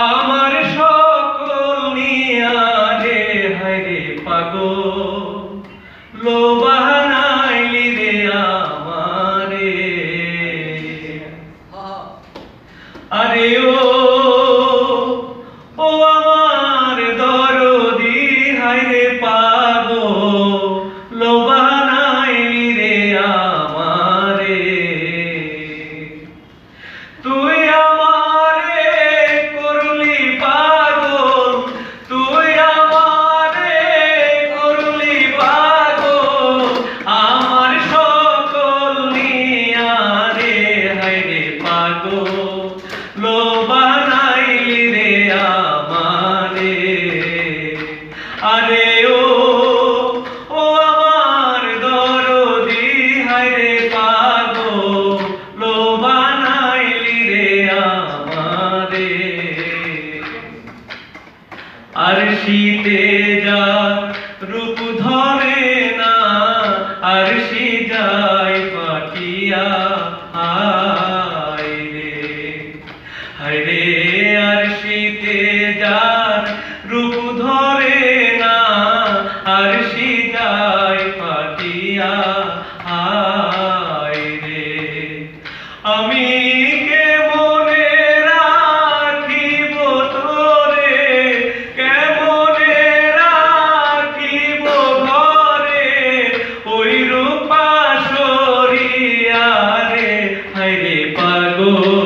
আমার সকল নিয়া রে হায়রে পাগল লোবানাইলি রে আমারে আরে ও আমার দরদি হায়রে পাগল লোবানাইলি রে আমারে তুই আমারে করলি পাগল তুই আমারে করলি পাগল আমার সকল নিয়া রে হায়রে পাগল লোবানাইলি রে আমারে আরে ও আমার দরদি হায়রে পাগল লোবানাইলি রে আমারে আর শীতে যা রূপ ধরে না আর সে যায় পাঠিয়া হায় রে আর শীতে যার রূপ ধরে না আর সে যায় পাঠিয়া হায় রে আমি কেমনে রাখিব তোরে কেমনে রাখিব ঘরে ওই রূপা সরিয়া রে হায়রে পাগল